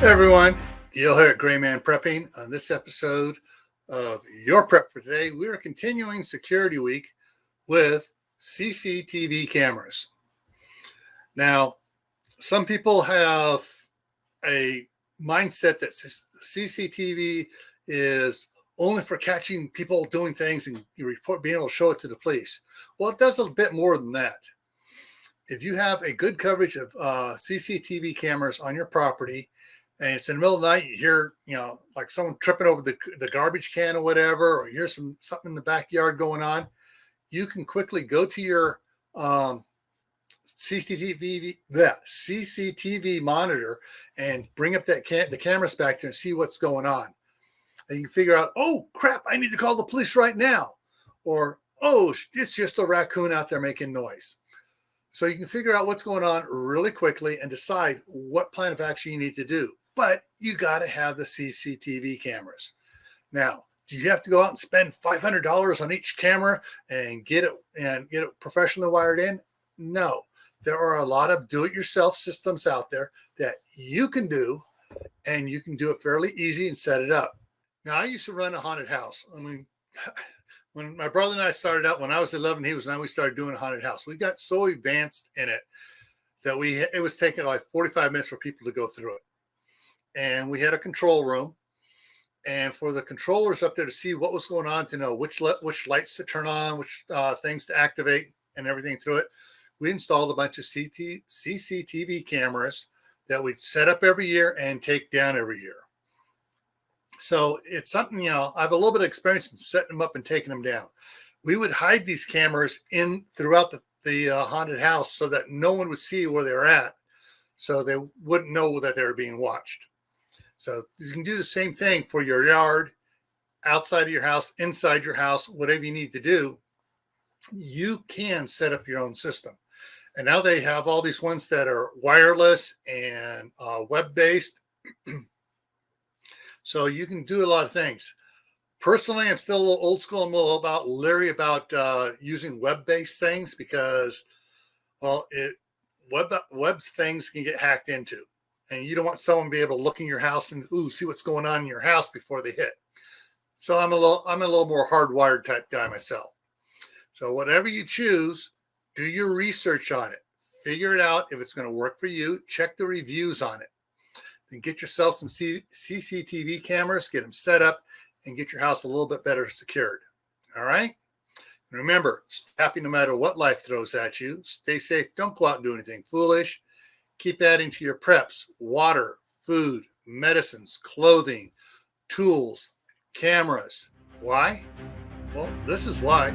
Hey everyone, Gil here at Grayman Prepping. On this episode of Your Prep for Today, we are continuing Security Week with CCTV cameras. Now, some people have a mindset that CCTV is only for catching people doing things and being able to show it to the police. Well, it does a bit more than that. If you have a good coverage of CCTV cameras on your property, and it's in the middle of the night, you hear, like someone tripping over the garbage can or whatever, or you hear something in the backyard going on, you can quickly go to your CCTV monitor and bring up the cameras back there and see what's going on. And you can figure out, oh crap, I need to call the police right now, or oh, it's just a raccoon out there making noise. So you can figure out what's going on really quickly and decide what plan of action you need to do. But you got to have the CCTV cameras. Now, do you have to go out and spend $500 on each camera and get it professionally wired in? No. There are a lot of do-it-yourself systems out there that you can do, and you can do it fairly easy and set it up. Now, I used to run a haunted house. I mean, when my brother and I started out, when I was 11, he was 9, we started doing a haunted house. We got so advanced in it that it was taking like 45 minutes for people to go through it. And we had a control room, and for the controllers up there to see what was going on, to know which lights to turn on, which things to activate, and everything through it, we installed a bunch of CCTV cameras that we'd set up every year and take down every year. So it's something, I have a little bit of experience in setting them up and taking them down. We would hide these cameras throughout the haunted house so that no one would see where they were at, so they wouldn't know that they were being watched. So you can do the same thing for your yard, outside of your house, inside your house, whatever you need to do. You can set up your own system. And now they have all these ones that are wireless and web-based. So you can do a lot of things. Personally, I'm still a little old school. I'm a little leery about using web-based things because, well, web's things can get hacked into. And you don't want someone to be able to look in your house and see what's going on in your house before they hit. So I'm a little more hardwired type guy myself. So whatever you choose, do your research on it. Figure it out if it's going to work for you. Check the reviews on it. Then get yourself some CCTV cameras, get them set up, and get your house a little bit better secured. All right? And remember, stay happy no matter what life throws at you. Stay safe. Don't go out and do anything foolish. Keep adding to your preps: water, food, medicines, clothing, tools, cameras. Why? Well, this is why.